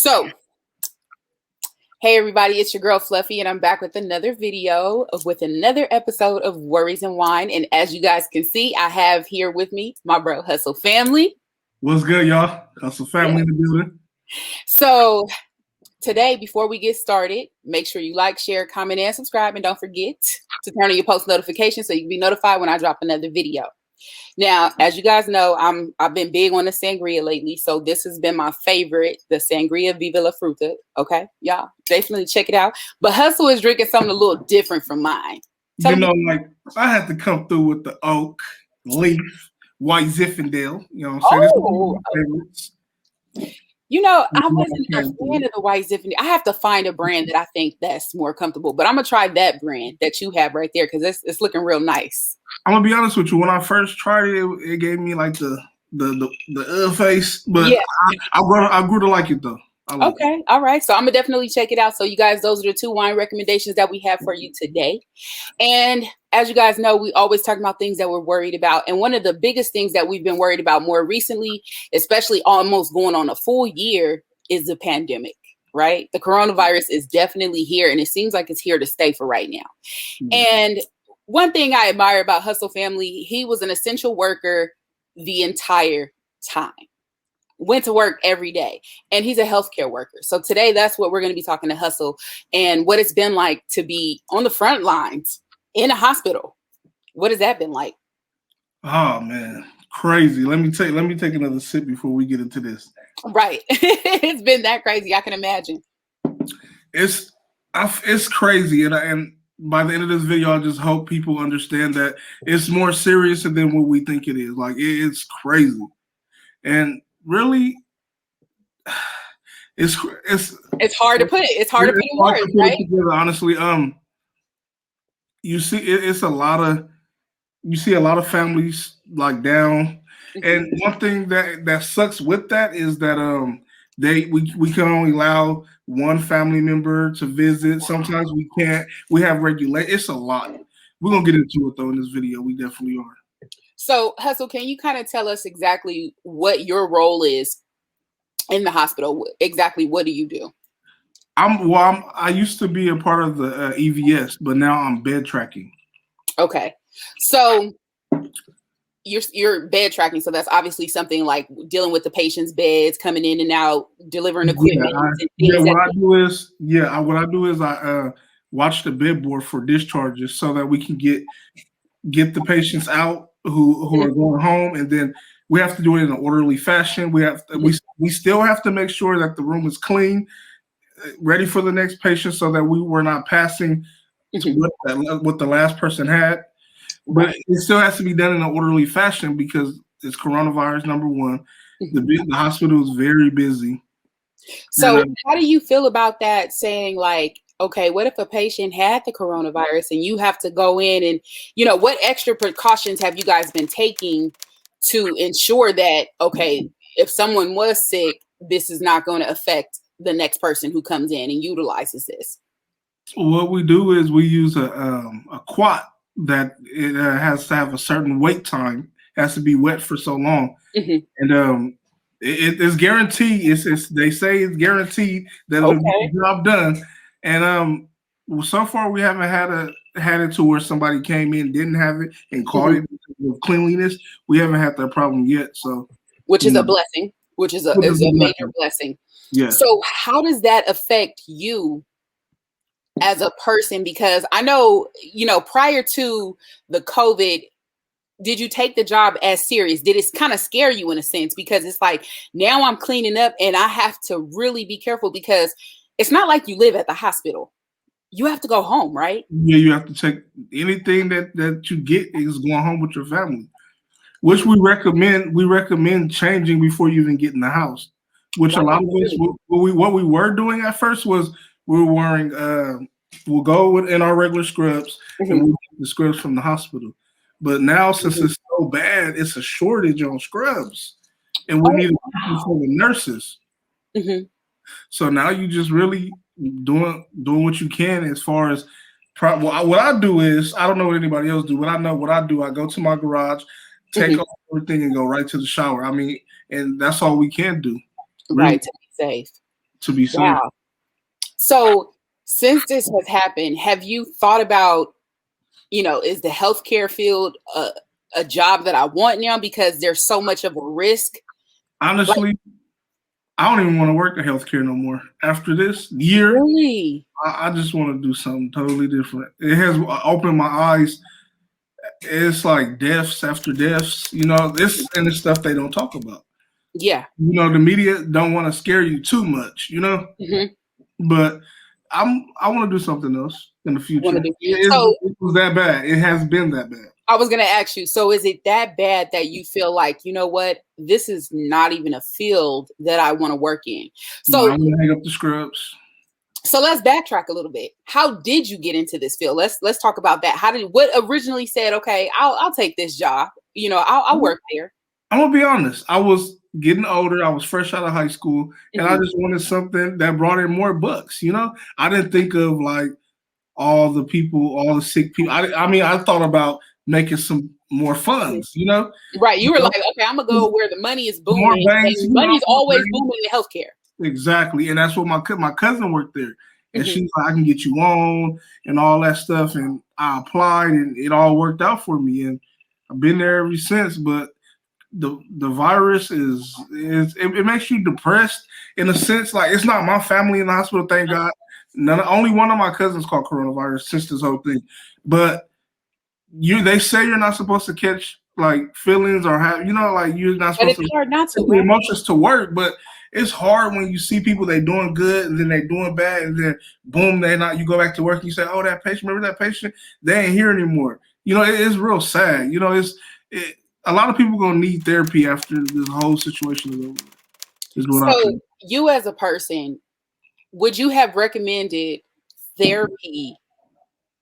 So, hey everybody, it's your girl Fluffy, and I'm back with another video with another episode of Worries and Wine. And as you guys can see, I have here with me my bro Hustle family. What's good, y'all? Hustle family in the building. So today, before we get started, make sure you like, share, comment, and subscribe, and don't forget to turn on your post notifications so you can be notified when I drop another video. Now, as you guys know, I've been big on the sangria lately, so this has been my favorite, the Sangria Viva La Fruta. Okay, y'all definitely check it out. But Hustle is drinking something a little different from mine. Like I had to come through with the oak, leaf, white Zinfandel. You know what I'm saying? This is one of my favorites. You know, I wasn't a fan of the white Zinfandel. I have to find a brand that I think that's more comfortable. But I'm gonna try that brand that you have right there because it's looking real nice. I'm gonna be honest with you. When I first tried it, it gave me like the face, but yeah. I grew to like it though. Okay, all right. So I'm gonna definitely check it out. So you guys, those are the two wine recommendations that we have for you today. And as you guys know, we always talk about things that we're worried about. And one of the biggest things that we've been worried about more recently, especially almost going on a full year, is the pandemic, right? The coronavirus is definitely here, and it seems like it's here to stay for right now. Mm-hmm. And one thing I admire about Hustle family, he was an essential worker the entire time. Went to work every day, and he's a healthcare worker. So today, that's what we're going to be talking to Hustle and what it's been like to be on the front lines in a hospital. What has that been like? Oh man, crazy. Let me take another sip before we get into this. Right. It's been that crazy. I can imagine. It's crazy. And by the end of this video, I just hope people understand that it's more serious than what we think it is. Like it's crazy. And really, it's hard to put it. It's hard to put in words, right? Together, honestly, you see, it's a lot of families like down, and one thing that sucks with that is that we can only allow one family member to visit. Sometimes we can't. We have It's a lot. We're gonna get into it though in this video. We definitely are. So, Hustle, can you kind of tell us exactly what your role is in the hospital? Exactly what do you do? I used to be a part of the EVS, but now I'm bed tracking. Okay. So you're bed tracking. So that's obviously something like dealing with the patient's beds, coming in and out, delivering equipment. What I do is I watch the bed board for discharges so that we can get the patients out who are going home, and then we have to do it in an orderly fashion. We still have to make sure that the room is clean, ready for the next patient, so that we were not passing what the last person had. But it still has to be done in an orderly fashion because it's coronavirus, number one. The hospital is very busy. So how do you feel about that, saying like, okay, what if a patient had the coronavirus and you have to go in and, what extra precautions have you guys been taking to ensure that, okay, if someone was sick, this is not going to affect the next person who comes in and utilizes this? What we do is we use a quat that it has to have a certain wait time. It has to be wet for so long. And it's guaranteed. They say it's guaranteed that it'll get the job done. And so far we haven't had it to where somebody came in, didn't have it, and caught it with cleanliness. We haven't had that problem yet. So, which is a blessing. Which is a major blessing. Yeah. So how does that affect you as a person? Because I know, prior to the COVID, did you take the job as serious? Did it kind of scare you in a sense? Because it's like, now I'm cleaning up and I have to really be careful because it's not like you live at the hospital. You have to go home, right? Yeah, you have to take anything that you get is going home with your family, which we recommend. We recommend changing before you even get in the house. Which a lot of us, what we were doing at first was we were wearing. We'll go in our regular scrubs and we'll get the scrubs from the hospital. But now, since it's so bad, it's a shortage on scrubs, and we need them for the nurses. So now you just really doing what you can as far as what I do is, I don't know what anybody else do, but I know what I do. I go to my garage, take off everything, and go right to the shower. I mean, and that's all we can do. Right, to be safe. to be safe. Wow. So since this has happened, have you thought about, is the healthcare field a job that I want now because there's so much of a risk? Honestly, I don't even want to work in healthcare no more. After this year, Really? I just want to do something totally different. It has opened my eyes. It's like deaths after deaths, it's stuff they don't talk about. Yeah. The media don't want to scare you too much, But I want to do something else in the future. It was that bad. It has been that bad. I was going to ask you, so is it that bad that you feel like, you know what, this is not even a field that I want to work in? So I'm going to hang up the scrubs. So let's backtrack a little bit. How did you get into this field? Let's talk about that. What originally said, okay, I'll take this job. I'll work there. I'm gonna be honest. I was getting older. I was fresh out of high school, and I just wanted something that brought in more bucks. I didn't think of like all the people, all the sick people. I thought about making some more funds. Right. You were like, okay, I'm gonna go where the money is booming. Money's always booming in healthcare. Exactly, and that's what my cousin worked there, and she's like, I can get you on and all that stuff, and I applied, and it all worked out for me, and I've been there ever since. But the virus it makes you depressed in a sense. Like, it's not my family in the hospital, thank God. Only one of my cousins caught coronavirus since this whole thing, but they say you're not supposed to catch like feelings or have like you're not supposed to hard not to, right? Emotions to work, but it's hard when you see people they doing good and then they doing bad and then boom, you go back to work and you say, oh, that patient, remember that patient? They ain't here anymore. It's real sad. A lot of people gonna need therapy after this whole situation is over. So you as a person, would you have recommended therapy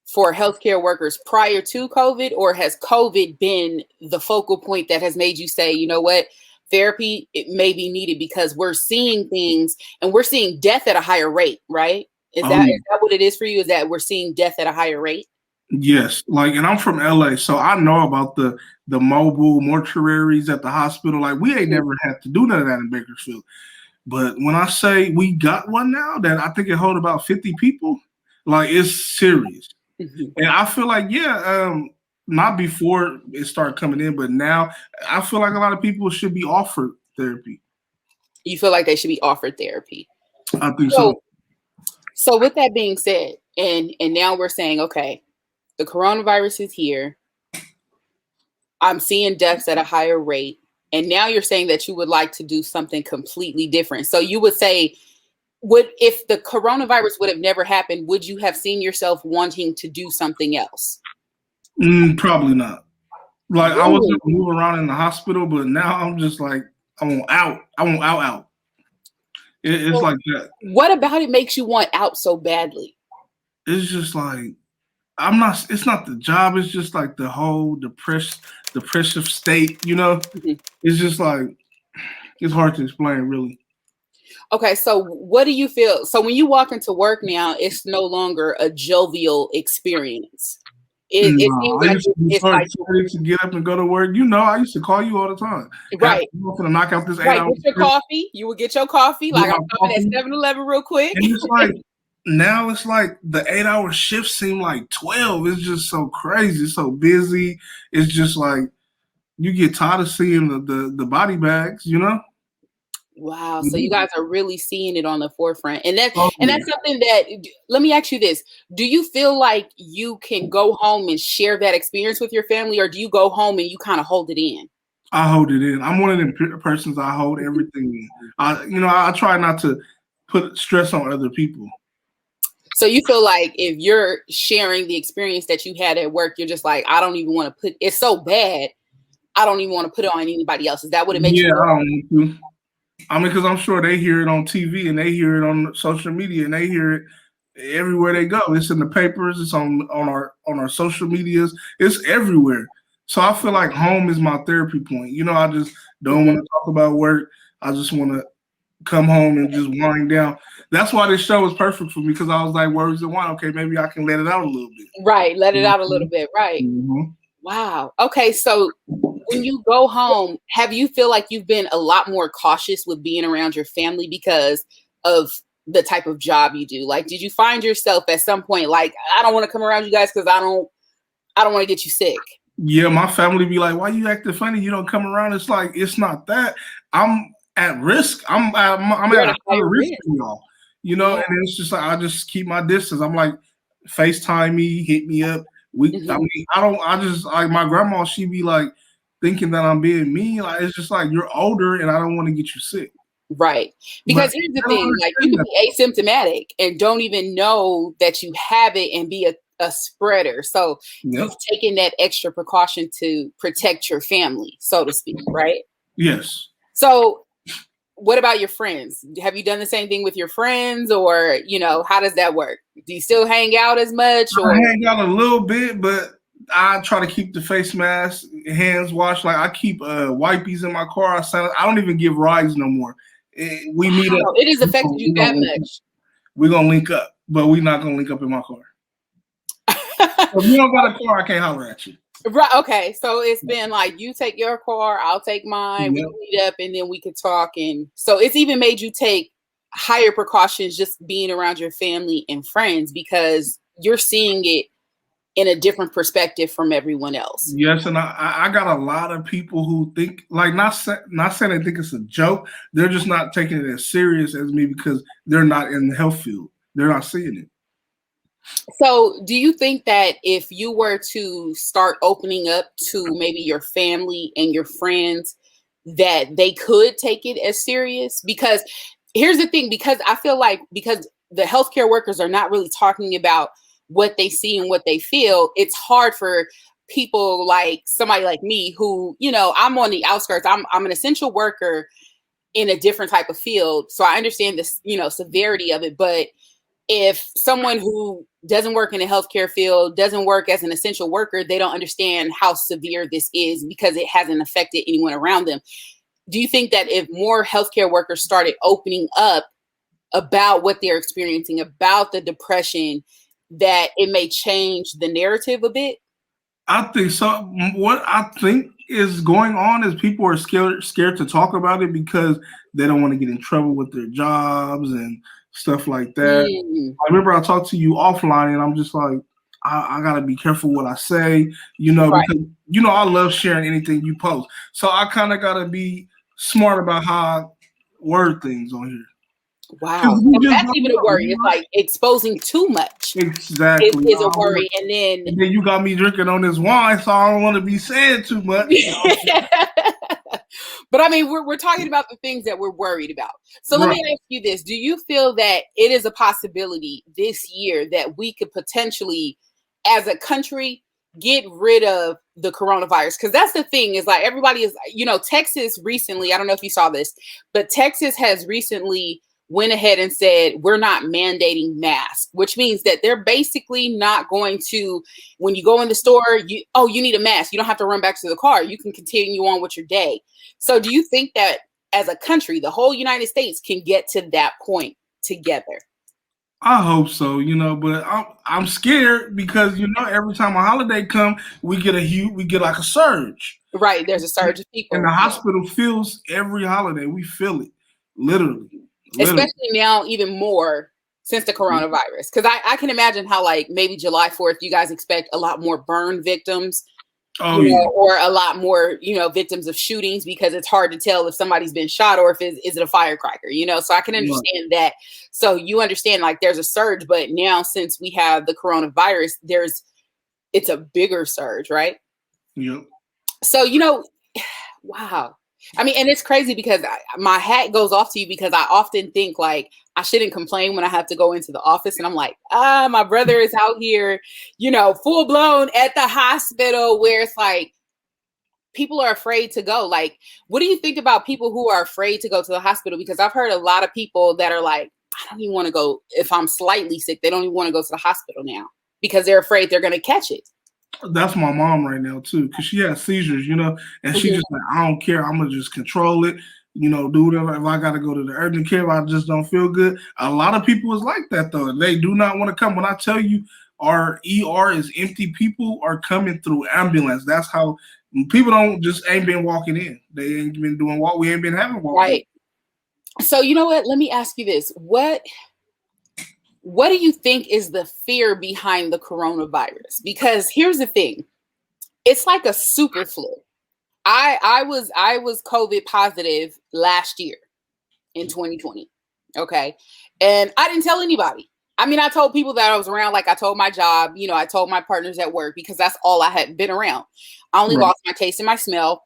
for healthcare workers prior to COVID, or has COVID been the focal point that has made you say, you know what, therapy, it may be needed because we're seeing things and we're seeing death at a higher rate, right? Is that what it is for you? Is that we're seeing death at a higher rate? Yes. And I'm from LA, so I know about the mobile mortuaries at the hospital. Like, we ain't never had to do none of that in Bakersfield. But when I say we got one now that I think it hold about 50 people, like, it's serious. And I feel like, not before it started coming in, but now I feel like a lot of people should be offered therapy. You feel like they should be offered therapy? I think so. So with that being said, and now we're saying, okay, the coronavirus is here. I'm seeing deaths at a higher rate. And now you're saying that you would like to do something completely different. So you would say, if the coronavirus would have never happened, would you have seen yourself wanting to do something else? Probably not. Like, I was going to move around in the hospital, but now I'm just like, I want out. It's like that. What about it makes you want out so badly? It's just like, it's not the job. It's just like the whole depressive state, It's just like, it's hard to explain, really. Okay, so what do you feel? So when you walk into work now, it's no longer a jovial experience. It seems like it's to get up and go to work. I used to call you all the time. Right. I'm going to knock out this 8 hours. Get your coffee. You would get your coffee. Like, I'm coming at 7-Eleven real quick. And it's like, now it's like the 8-hour shifts seem like 12. It's just so crazy. It's so busy. It's just like, you get tired of seeing the body bags, Wow. So you guys are really seeing it on the forefront. And that's something that, let me ask you this. Do you feel like you can go home and share that experience with your family, or do you go home and you kind of hold it in? I hold it in. I'm one of them persons. I hold everything in. I try not to put stress on other people. So you feel like if you're sharing the experience that you had at work, you're just like, I don't even want to put, it's so bad, I don't even want to put it on anybody else. Is that what it makes you? Yeah, I don't want to. Because I'm sure they hear it on TV and they hear it on social media and they hear it everywhere they go. It's in the papers. It's on our social medias. It's everywhere. So I feel like home is my therapy point. I just don't want to talk about work. I just want to come home and just wind down. That's why this show is perfect for me, because I was like, words and wine. Okay, maybe I can let it out a little bit. Right, let it out a little bit. Right. Mm-hmm. Wow. Okay, so when you go home, have you feel like you've been a lot more cautious with being around your family because of the type of job you do? Like, did you find yourself at some point like, I don't want to come around you guys because I don't want to get you sick? Yeah, my family be like, "Why you acting funny? You don't come around." It's like, it's not that. I'm at risk. I'm at a higher risk than y'all. You know, and it's just like I just keep my distance. I'm like, FaceTime me, hit me up. I mean, I just like my grandma. She be like thinking that I'm being mean. Like it's just like you're older, and I don't want to get you sick. Right. Because here's the thing, like you can be asymptomatic and don't even know that you have it and be a spreader. So you've taken that extra precaution to protect your family, so to speak, right? Yes. So what about your friends? Have you done the same thing with your friends, or, you know, how does that work? Do you still hang out as much? Or I hang out a little bit, but I try to keep the face mask, hands washed. Like I keep wipies in my car. I don't even give rides no more. We meet up. It has affected you that much. We're gonna link up, but we're not gonna link up in my car. If you don't got a car, I can't holler at you. Right. Okay. So it's been like you take your car, I'll take mine. We meet up, and then we could talk. And so it's even made you take higher precautions just being around your family and friends because you're seeing it in a different perspective from everyone else. Yes, and I got a lot of people who think like not saying they think it's a joke. They're just not taking it as serious as me because they're not in the health field. They're not seeing it. So do you think that if you were to start opening up to maybe your family and your friends, that they could take it as serious? Because here's the thing, because I feel like because the healthcare workers are not really talking about what they see and what they feel, it's hard for people like somebody like me who, you know, I'm on the outskirts. I'm an essential worker in a different type of field. So I understand this, you know, severity of it. But if someone who doesn't work in the healthcare field, doesn't work as an essential worker, they don't understand how severe this is because it hasn't affected anyone around them. Do you think that if more healthcare workers started opening up about what they're experiencing, about the depression, that it may change the narrative a bit? I think so. What I think is going on is people are scared to talk about it because they don't want to get in trouble with their jobs and stuff like that. I remember I talked to you offline, and I'm just like, I gotta be careful what I say, you know, because you know I love sharing anything you post. So I kind of gotta be smart about how I word things on here. Wow, that's even a worry. It's like exposing too much. Exactly, is a worry, and then you got me drinking on this wine, so I don't want to be saying too much. But I mean, we're talking about the things that we're worried about. So let me ask you this: do you feel that it is a possibility this year that we could potentially, as a country, get rid of the coronavirus? Because that's the thing is like everybody is, you know, Texas recently. I don't know if you saw this, but Texas has recently went ahead and said, we're not mandating masks, which means that they're basically not going to, when you go in the store, you need a mask. You don't have to run back to the car. You can continue on with your day. So do you think that as a country, the whole United States can get to that point together? I hope so, you know, but I'm scared because, you know, every time a holiday comes, we get like a surge. Right. There's a surge of people. And the hospital feels every holiday. We feel it, literally. Especially now, even more since the coronavirus. Because I can imagine how, like, maybe July 4th, you guys expect a lot more burn victims. Or a lot more, you know, victims of shootings, because it's hard to tell if somebody's been shot or if is it a firecracker, you know? So I can understand that. So you understand, like, there's a surge, but now since we have the coronavirus, it's a bigger surge, right? Yep. So, you know, wow. I mean, and it's crazy because my hat goes off to you because I often think like I shouldn't complain when I have to go into the office. And I'm like, my brother is out here, you know, full blown at the hospital, where it's like people are afraid to go. Like, what do you think about people who are afraid to go to the hospital? Because I've heard a lot of people that are like, I don't even want to go. If I'm slightly sick, they don't even want to go to the hospital now because they're afraid they're going to catch it. That's my mom right now too, because she has seizures, you know, and she just like, I don't care, I'm gonna just control it, you know, do whatever. If I gotta go to the urgent care, if I just don't feel good. A lot of people is like that though. They do not want to come. When I tell you our ER is empty, people are coming through ambulance. That's how people ain't been walking in. They ain't been doing what we ain't been having walking. Right. So you know what? Let me ask you this: what what do you think is the fear behind the coronavirus? Because here's the thing, it's like a super flu. I was COVID positive last year in 2020. Okay. And I didn't tell anybody. I mean, I told people that I was around, like I told my job, I told my partners at work, because that's all I had been around. I only lost my taste and my smell.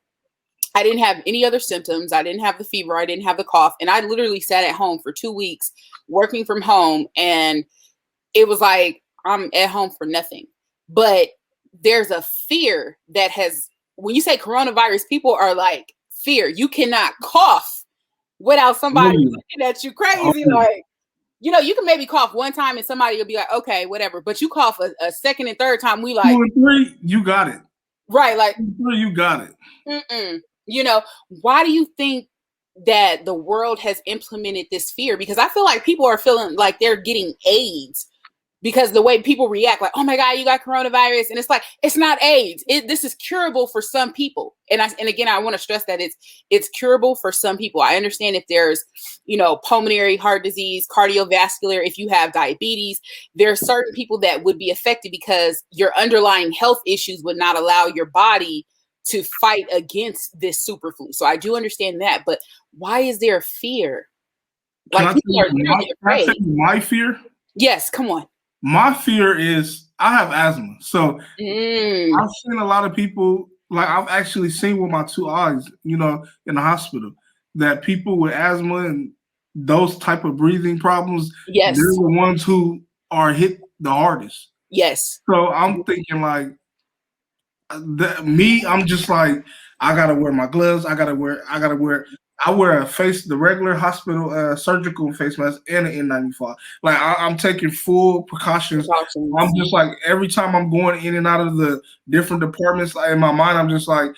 I didn't have any other symptoms. I didn't have the fever. I didn't have the cough. And I literally sat at home for 2 weeks working from home. And it was like, I'm at home for nothing. But there's a fear that has, when you say coronavirus, people are like, fear. You cannot cough without somebody looking at you crazy. Like, you can maybe cough one time and somebody will be like, okay, whatever. But you cough a second and third time, we like 2 and 3, you got it. Right. Like, 2 and 3, you got it. Why do you think that the world has implemented this fear? Because I feel like people are feeling like they're getting AIDS because the way people react, like, oh my God, you got coronavirus. And it's like, it's not AIDS. This is curable for some people. And again, I want to stress that it's curable for some people. I understand if there's, pulmonary heart disease, cardiovascular, if you have diabetes, there are certain people that would be affected because your underlying health issues would not allow your body to fight against this super flu. So I do understand that, but why is there fear? Like, people are really afraid. Can I tell you my fear? Yes, come on. My fear is I have asthma. So I've seen a lot of people, like I've actually seen with my 2 eyes, in the hospital, that people with asthma and those type of breathing problems, they're the ones who are hit the hardest. Yes. So I'm thinking like, I'm just like, I gotta wear my gloves. I wear the regular hospital surgical face mask and an N95. Like I'm taking full precautions. I'm just like, every time I'm going in and out of the different departments, like, in my mind, I'm just like,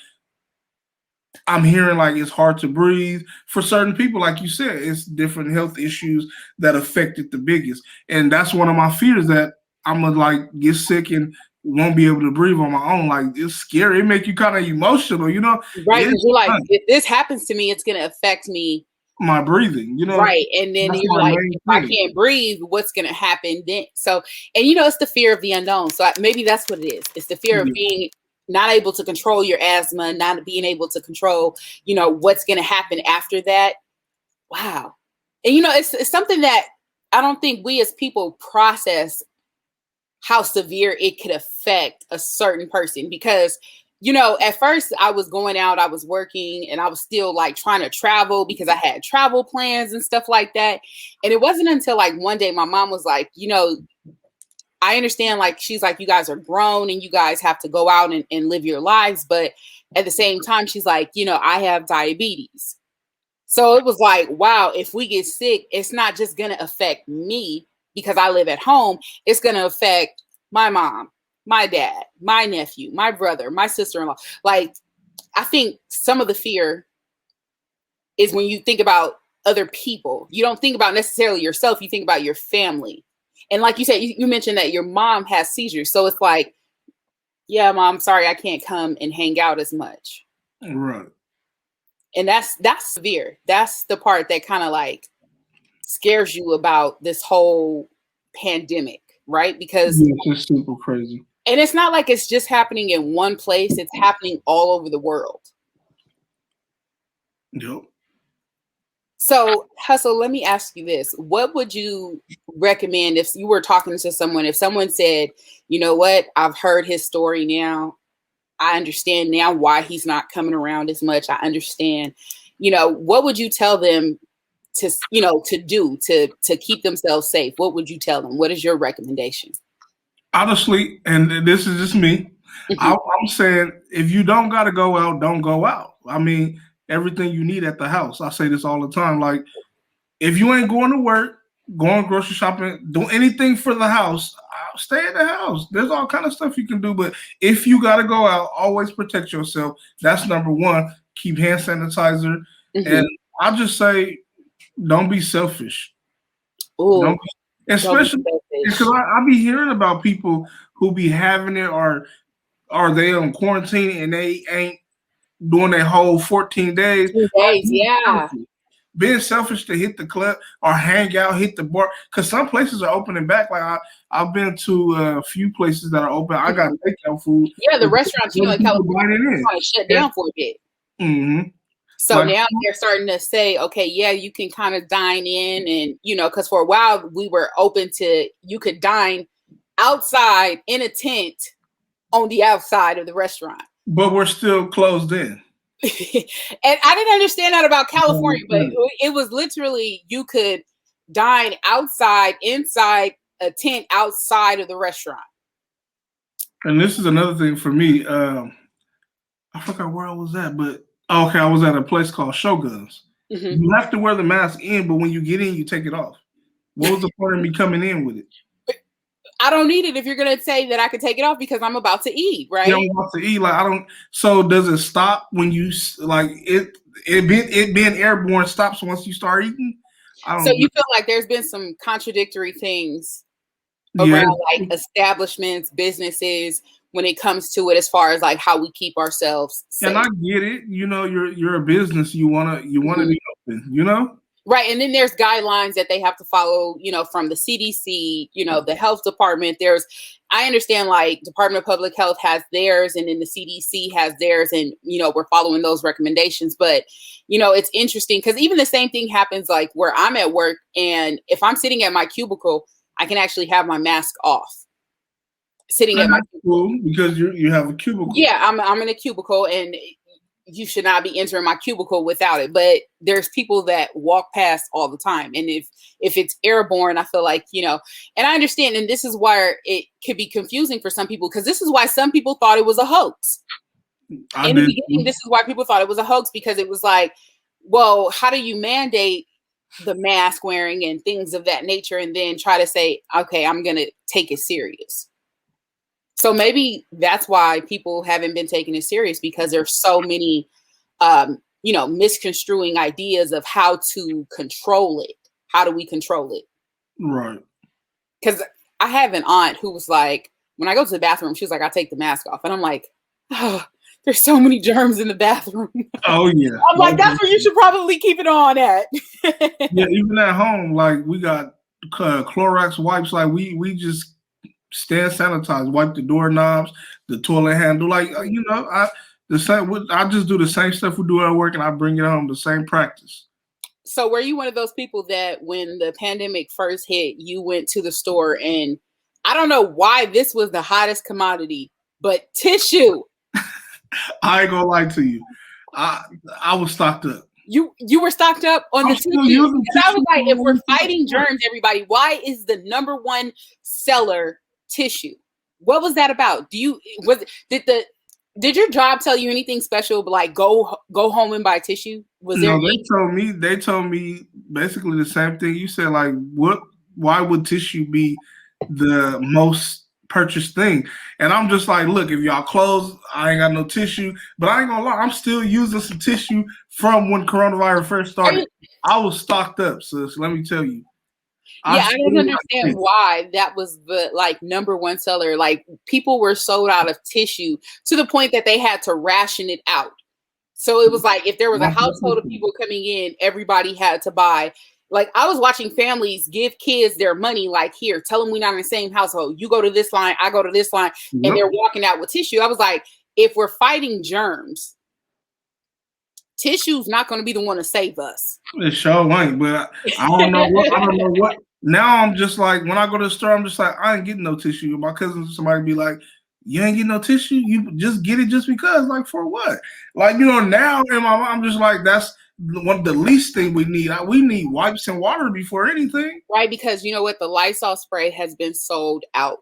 I'm hearing like it's hard to breathe. For certain people, like you said, it's different health issues that affect it the biggest. And that's one of my fears, that I'm gonna like get sick and won't be able to breathe on my own. Like, it's scary. It make you kind of emotional, Right, because you're like, if this happens to me, it's gonna affect me, my breathing, Right, and then you're like, if I can't breathe, what's gonna happen then? So, and it's the fear of the unknown. So maybe that's what it is. It's the fear of being not able to control your asthma, not being able to control, what's gonna happen after that. Wow, and it's something that I don't think we as people process, how severe it could affect a certain person. Because, at first I was going out, I was working, and I was still like trying to travel because I had travel plans and stuff like that. And it wasn't until like one day my mom was like, I understand, like, she's like, you guys are grown and you guys have to go out and live your lives. But at the same time, she's like, I have diabetes. So it was like, wow, if we get sick, it's not just going to affect me because I live at home. It's going to affect my mom, my dad, my nephew, my brother, my sister-in-law. Like, I think some of the fear is when you think about other people. You don't think about necessarily yourself. You think about your family. And like you said, you mentioned that your mom has seizures. So it's like, yeah, Mom, sorry, I can't come and hang out as much. Right. And that's severe. That's the part that kind of like scares you about this whole pandemic, right? Because it's just super crazy. And it's not like it's just happening in one place. It's happening all over the world. Yep. So, Hustle, let me ask you this. What would you recommend if you were talking to someone, if someone said, you know what, I've heard his story now. I understand now why he's not coming around as much. I understand, what would you tell them to do to keep themselves safe? What would you tell them? What is your recommendation? Honestly, and this is just me, I'm saying, if you don't got to go out, don't go out. I mean, everything you need at the house. I say this all the time. Like, if you ain't going to work, going grocery shopping, do anything for the house, stay at the house. There's all kind of stuff you can do. But if you got to go out, always protect yourself. That's number one. Keep hand sanitizer. And I just say, don't be selfish. Ooh, especially because I be hearing about people who be having it, or are they on quarantine and they ain't doing their whole 14 days. Yeah. being selfish to hit the club or hang out, hit the bar, because some places are opening back. Like I've been to a few places that are open. I got takeout food. Yeah, the restaurants, you know, in People California, dining in. kind of shut down for a bit. Mm-hmm. So now they're starting to say, okay, yeah, you can kind of dine in, and you know, because for a while we were open to, you could dine outside in a tent on the outside of the restaurant. But we're still closed in. And I didn't understand that about California, but it was literally, you could dine outside, inside a tent outside of the restaurant. And this is another thing for me. I forgot where I was at, but okay, I was at a place called Shoguns. Mm-hmm. You have to wear the mask in, but when you get in, you take it off. What was the point of me coming in with it? I don't need it if you're gonna say that I could take it off because I'm about to eat, right? Yeah, I'm about to eat. Like I don't. So does it stop when you like it? It being airborne stops once you start eating. So you feel like there's been some contradictory things around like establishments, businesses, when it comes to it, as far as like how we keep ourselves safe. And I get it. You know, you're a business. You wanna be open. You know. Right. And then there's guidelines that they have to follow, you know, from the CDC, you know, the health department. I understand like Department of Public Health has theirs, and then the CDC has theirs, and, you know, we're following those recommendations. But, you know, it's interesting because even the same thing happens like where I'm at work, and if I'm sitting at my cubicle, I can actually have my mask off. Sitting at my cubicle because you have a cubicle. Yeah, I'm in a cubicle, and you should not be entering my cubicle without it. But there's people that walk past all the time. And if it's airborne, I feel like, you know, and I understand. And this is why it could be confusing for some people, because this is why some people thought it was a hoax. In the beginning, this is why people thought it was a hoax, because it was like, well, how do you mandate the mask wearing and things of that nature, and then try to say, okay, I'm going to take it serious. So maybe that's why people haven't been taking it serious, because there's so many, you know, misconstruing ideas of how to control it. How do we control it? Right. Because I have an aunt who was like, when I go to the bathroom, she was like, I take the mask off. And I'm like, oh, there's so many germs in the bathroom. Oh, yeah. I'm like, that's where you should probably keep it on at. Yeah, even at home, like we got Clorox wipes. Like we just stand sanitized, wipe the doorknobs, the toilet handle. Like, you know, I just do the same stuff we do at work, and I bring it home, the same practice. So were you one of those people that when the pandemic first hit, you went to the store, and I don't know why this was the hottest commodity, but tissue. I ain't gonna lie to you. I was stocked up. You were stocked up on the tissue. I was like, if we're fighting germs, everybody, why is the number one seller tissue? What was that about? Did your job tell you anything special, but like go home and buy tissue? They told me basically the same thing you said. Like, why would tissue be the most purchased thing? And I'm just like, look, if y'all close, I ain't got no tissue. But I ain't gonna lie, I'm still using some tissue from when coronavirus first started. I was stocked up, sis. Let me tell you. I don't understand why that was the like number one seller. Like, people were sold out of tissue to the point that they had to ration it out. So it was like, if there was a household of people coming in, everybody had to buy. Like, I was watching families give kids their money, like, here, tell them we're not in the same household. You go to this line, I go to this line, and they're walking out with tissue. I was like, if we're fighting germs, tissue's not going to be the one to save us. It sure ain't, but I don't know what. Now I'm just like, when I go to the store, I'm just like, I ain't getting no tissue. My cousin, somebody be like, you ain't getting no tissue? You just get it just because? Like, for what? Like, you know, now in my mind, I'm just like, that's one of the least thing we need. We need wipes and water before anything. Right, because you know what? The Lysol spray has been sold out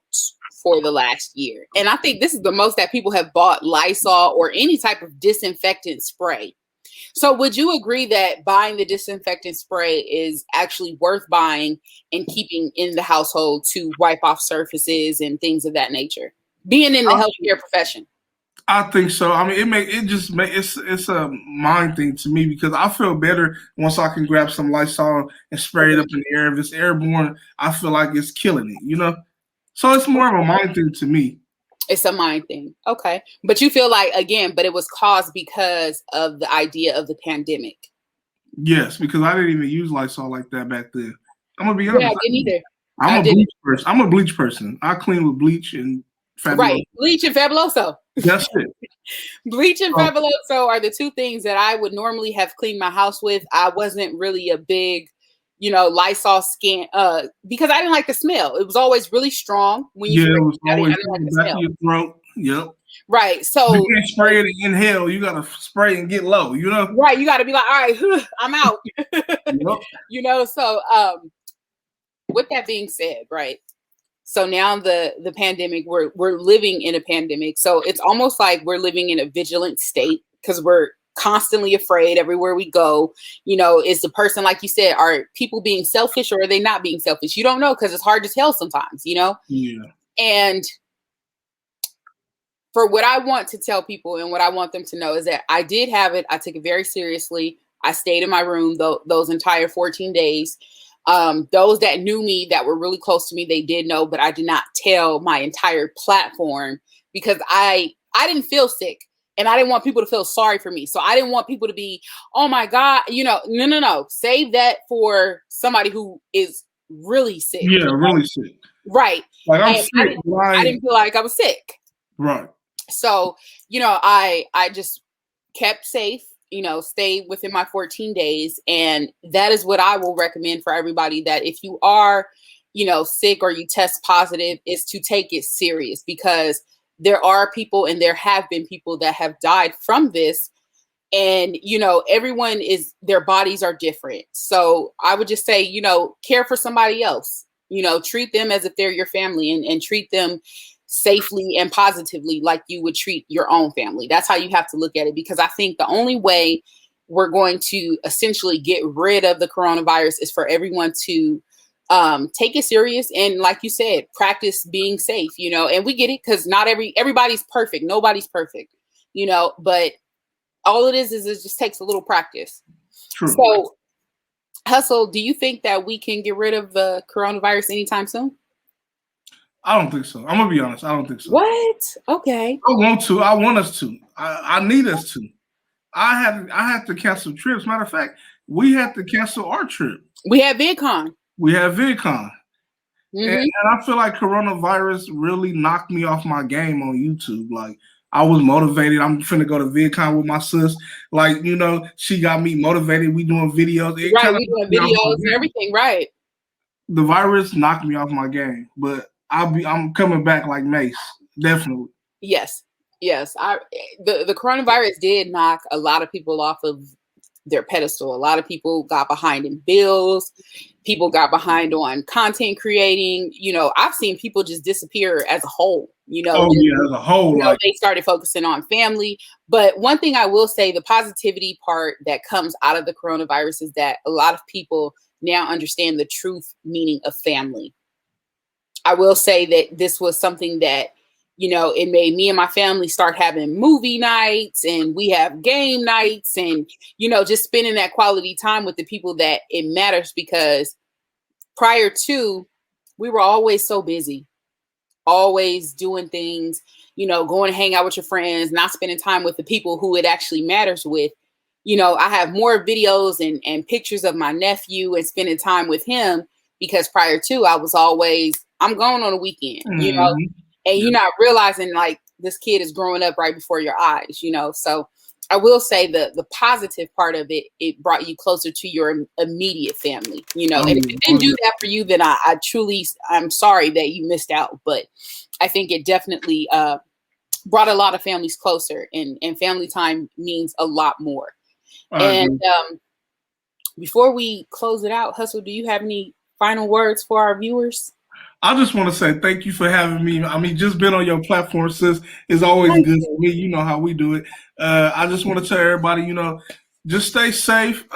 for the last year. And I think this is the most that people have bought Lysol or any type of disinfectant spray. So would you agree that buying the disinfectant spray is actually worth buying and keeping in the household to wipe off surfaces and things of that nature, being in the healthcare profession? I think so. I mean, it's a mind thing to me, because I feel better once I can grab some Lysol and spray it up in the air. If it's airborne, I feel like it's killing it, you know? So it's more of a mind thing to me. It's a mind thing. Okay. But you feel like, again, but it was caused because of the idea of the pandemic. Yes, because I didn't even use Lysol like that back then. I'm gonna be Yeah, I honest. didn't either. I'm I a didn't. bleach person. I'm a bleach person. I clean with bleach and Fabuloso. Right. Bleach and Fabuloso. That's it. Bleach and Fabuloso are the two things that I would normally have cleaned my house with. I wasn't really a big, Lysol skin because I didn't like the smell. It was always really strong when you it sprayed was it. I always didn't like in the the back smell. of your throat. Yep. Right. So you can't spray it and inhale. You gotta spray and get low. Right. You got to be like, all right, I'm out. Yep. So with that being said, right. So now the pandemic, we're living in a pandemic. So it's almost like we're living in a vigilant state because we're constantly afraid everywhere we go. Is the person, like you said, are people being selfish or are they not being selfish? You don't know because it's hard to tell sometimes, Yeah. And for what I want to tell people and what I want them to know is that I did have it. I took it very seriously. I stayed in my room those entire 14 days. Those that knew me, that were really close to me, they did know, but I did not tell my entire platform because I didn't feel sick and I didn't want people to feel sorry for me. So I didn't want people to be, oh my God, no. Save that for somebody who is really sick. Yeah, really sick. Right. Like I'm sick. I didn't feel like I was sick. Right. So, I just kept safe, stayed within my 14 days. And that is what I will recommend for everybody, that if you are, sick or you test positive, is to take it serious because there are people and there have been people that have died from this. And, everyone their bodies are different. So I would just say, care for somebody else, treat them as if they're your family and treat them safely and positively like you would treat your own family. That's how you have to look at it, because I think the only way we're going to essentially get rid of the coronavirus is for everyone to take it serious and, like you said, practice being safe, and we get it because not everybody's perfect. Nobody's perfect, but all it is it just takes a little practice. True. So, Hustle, do you think that we can get rid of the coronavirus anytime soon? I don't think so. I'm gonna be honest. I don't think so. What? Okay. I want to. I want us to. I need us to. I had to cancel trips. Matter of fact, we had to cancel our trip. We had VidCon. Mm-hmm. And I feel like coronavirus really knocked me off my game on YouTube. Like, I was motivated. I'm finna go to VidCon with my sis. Like, she got me motivated. We doing videos. We doing videos and everything. Right. The virus knocked me off my game, but I'm coming back like Mace. Definitely. Yes. The coronavirus did knock a lot of people off of their pedestal. A lot of people got behind in bills. People got behind on content creating. I've seen people just disappear as a whole. As a whole. They started focusing on family. But one thing I will say, the positivity part that comes out of the coronavirus is that a lot of people now understand the truth meaning of family. I will say that this was something that, it made me and my family start having movie nights, and we have game nights, and, just spending that quality time with the people that it matters, because prior to, we were always so busy, always doing things, going to hang out with your friends, not spending time with the people who it actually matters with. I have more videos and pictures of my nephew and spending time with him, because prior to, I was always, I'm going on a weekend, and you're not realizing like this kid is growing up right before your eyes, So I will say the positive part of it, it brought you closer to your immediate family, and if it didn't do that for you, then I'm sorry that you missed out. But I think it definitely brought a lot of families closer, and family time means a lot more. And before we close it out, Hustle, do you have any final words for our viewers? I just want to say thank you for having me. I mean, just being on your platform, sis, is always good for me. You know how we do it. I just want to tell everybody, just stay safe,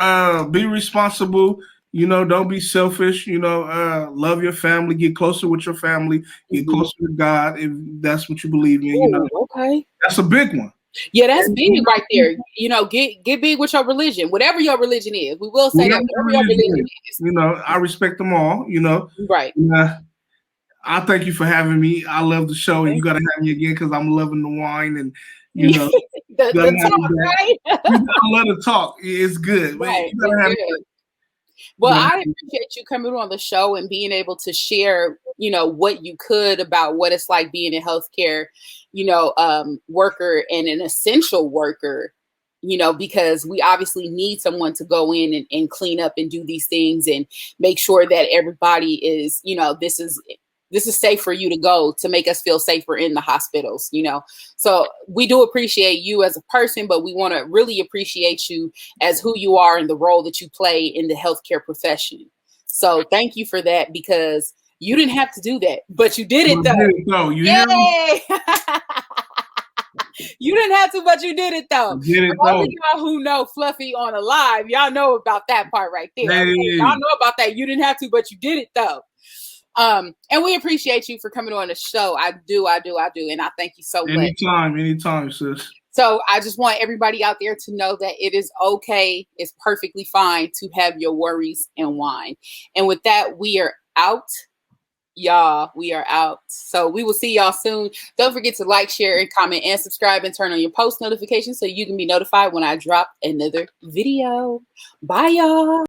be responsible, don't be selfish, love your family, get closer with your family, get closer to God if that's what you believe in. Okay. That's a big one. Yeah, that's big right there. Get big with your religion, whatever your religion is. We will say that whatever your religion is. I respect them all, Right. I thank you for having me. I love the show, and you got to have me again because I'm loving the wine, and gotta the have talk, that. right? You gotta let her talk. It's good. Right. You gotta have It's good. Well, that. I appreciate you coming on the show and being able to share, what you could about what it's like being a healthcare, worker and an essential worker, because we obviously need someone to go in and clean up and do these things and make sure that everybody is, this is safe for you to go to make us feel safer in the hospitals, So we do appreciate you as a person, but we want to really appreciate you as who you are and the role that you play in the healthcare profession. So thank you for that, because you didn't have to do that, but you did it though. You hear me? Yay! You didn't have to, but you did it though. Did it For those though. of y'all who know Fluffy on a live, y'all know about that part right there. Hey. Okay? Y'all know about that. You didn't have to, but you did it though. And we appreciate you for coming on the show. I do. And I thank you so much. Anytime, sis. So I just want everybody out there to know that it is okay. It's perfectly fine to have your worries and whine. And with that, we are out. Y'all, we are out. So we will see y'all soon. Don't forget to like, share, and comment, and subscribe, and turn on your post notifications so you can be notified when I drop another video. Bye, y'all.